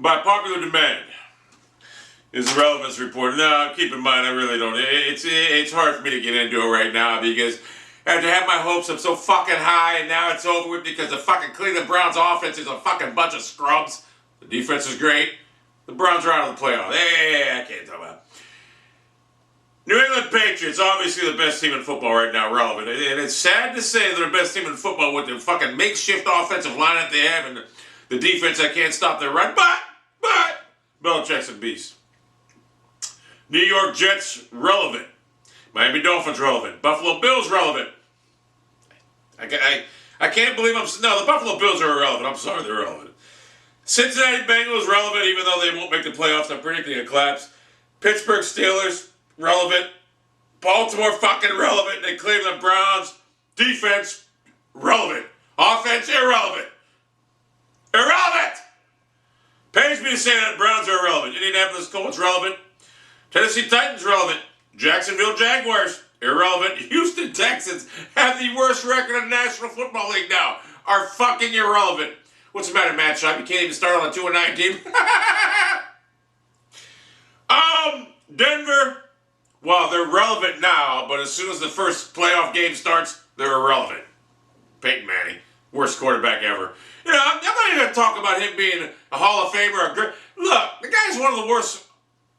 by popular demand, is the Relevancy Report. No, keep in mind, I really don't. It's hard for me to get into it right now because after I had my hopes up so fucking high and now it's over with because the fucking Cleveland Browns offense is a fucking bunch of scrubs. The defense is great. The Browns are out of the playoffs. I can't talk about it. New England Patriots, obviously the best team in football right now, relevant. And it's sad to say they're the best team in football with the fucking makeshift offensive line that they have and the defense that can't stop their run. But, Belichick's a beast. New York Jets, relevant. Miami Dolphins, relevant. Buffalo Bills, relevant. I can't believe no, the Buffalo Bills are irrelevant. I'm sorry, they're relevant. Cincinnati Bengals, relevant, even though they won't make the playoffs. I'm predicting a collapse. Pittsburgh Steelers, relevant. Baltimore, fucking relevant. The Cleveland Browns, defense, relevant. Offense, irrelevant. Irrelevant! Pains me to say that Browns are irrelevant. Indianapolis Colts, relevant. Tennessee Titans, relevant. Jacksonville Jaguars, irrelevant. Houston Texans have the worst record in the National Football League now. Are fucking irrelevant. What's the matter, Matt Shop? You can't even start on a 2-9 team. Denver, well, they're relevant now, but as soon as the first playoff game starts, they're irrelevant. Peyton Manning, worst quarterback ever. You know, I'm not even going to talk about him being a Hall of Famer. Look, the guy's one of the worst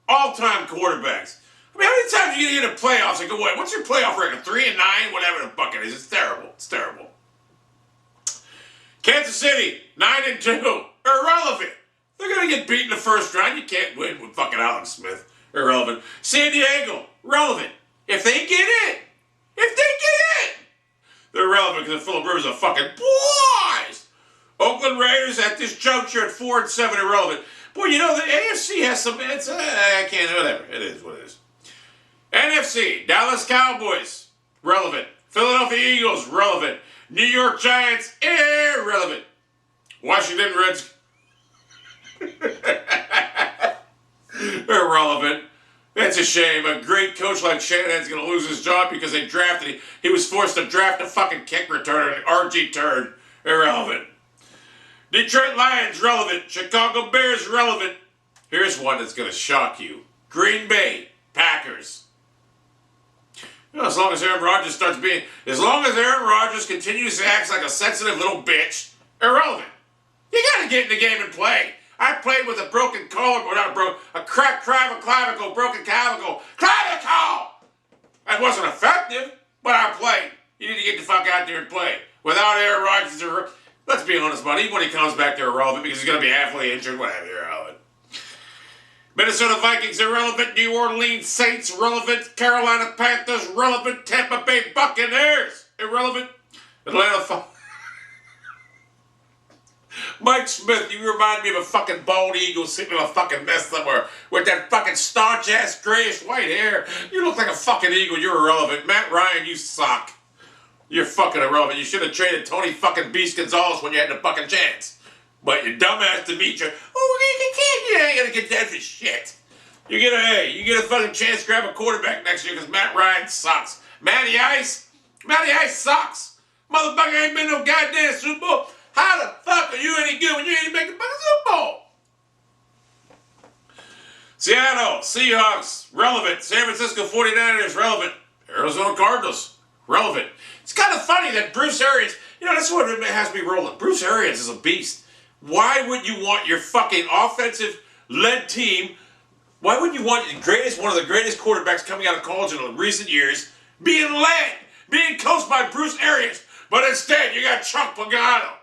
all-time quarterbacks. I mean, how many times are you going to get in the playoffs and go, what's your playoff record? 3-9? Whatever the fuck it is. It's terrible. It's terrible. Kansas City, 9-2. Irrelevant. They're going to get beat in the first round. You can't win with fucking Alex Smith. Irrelevant. San Diego, relevant. If they get in, they're relevant because Phillip Rivers are fucking boys. Oakland Raiders at this juncture at 4-7, irrelevant. Boy, you know, the AFC has some, I can't, whatever. It is what it is. NFC, Dallas Cowboys, relevant. Philadelphia Eagles, relevant. New York Giants, irrelevant. Washington Redskins, irrelevant. That's a shame. A great coach like Shanahan's going to lose his job because they drafted him. He was forced to draft a fucking kick returner, an RG turd. Irrelevant. Detroit Lions, relevant. Chicago Bears, relevant. Here's one that's going to shock you. Green Bay Packers. You know, as long as Aaron Rodgers continues to act like a sensitive little bitch, irrelevant. You got to get in the game and play. I played with a broken collarbone, a cracked clavicle, broken clavicle. That wasn't effective, but I played. You need to get the fuck out there and play. Without Aaron Rodgers, let's be honest, buddy, even when he comes back, they're irrelevant because he's going to be halfway injured, whatever, irrelevant. Minnesota Vikings, irrelevant. New Orleans Saints, relevant. Carolina Panthers, relevant. Tampa Bay Buccaneers, irrelevant. Atlanta Mike Smith, you remind me of a fucking bald eagle sitting in a fucking nest somewhere with that fucking starch-ass grayish white hair. You look like a fucking eagle. You're irrelevant. Matt Ryan, you suck. You're fucking irrelevant. You should have traded Tony fucking Beast Gonzalez when you had the fucking chance. But your dumbass Demetri, you ain't gonna get that for shit. You get a fucking chance to grab a quarterback next year because Matt Ryan sucks. Matty Ice sucks. Motherfucker ain't been no goddamn Super Bowl. How the fuck are you any good when you ain't make the fucking Super Bowl? Seattle Seahawks, relevant. San Francisco 49ers, relevant. Arizona Cardinals, relevant. It's kind of funny that Bruce Arians, you know, that's what has me rolling. Bruce Arians is a beast. Why would you want your fucking offensive-led team, why would you want one of the greatest quarterbacks coming out of college in recent years being coached by Bruce Arians, but instead you got Chuck Pagano.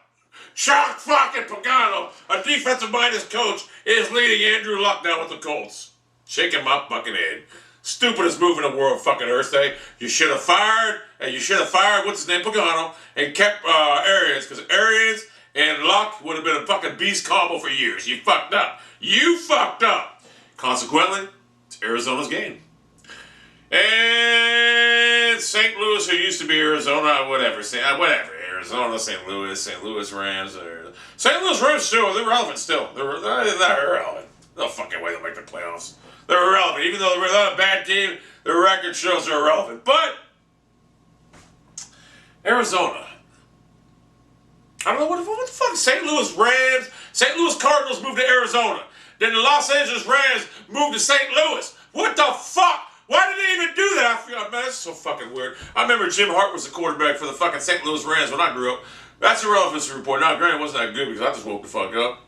Chuck fucking Pagano, a defensive-minded coach, is leading Andrew Luck now with the Colts. Shake him up, Buccaneer. Stupidest move in the world, fucking Earth Day. You should have fired, what's his name, Pagano, and kept Arians, because Arians and Luck would have been a fucking beast combo for years. You fucked up. Consequently, it's Arizona's game. And St. Louis, who used to be Arizona, whatever, Arizona, St. Louis Rams, St. Louis Rams still, they're relevant still. They're irrelevant. No fucking way they'll make the playoffs. They're irrelevant. Even though they're not a bad team, their record shows they're irrelevant. But Arizona, I don't know what the fuck. St. Louis Rams, St. Louis Cardinals moved to Arizona. Then the Los Angeles Rams moved to St. Louis. What the fuck? Why did they even do that? I feel, man, that's so fucking weird. I remember Jim Hart was the quarterback for the fucking St. Louis Rams when I grew up. That's a relevancy report. Now, granted, it wasn't that good because I just woke the fuck up.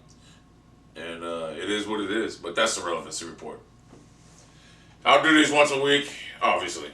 And it is what it is. But that's the relevancy report. I'll do these once a week, obviously.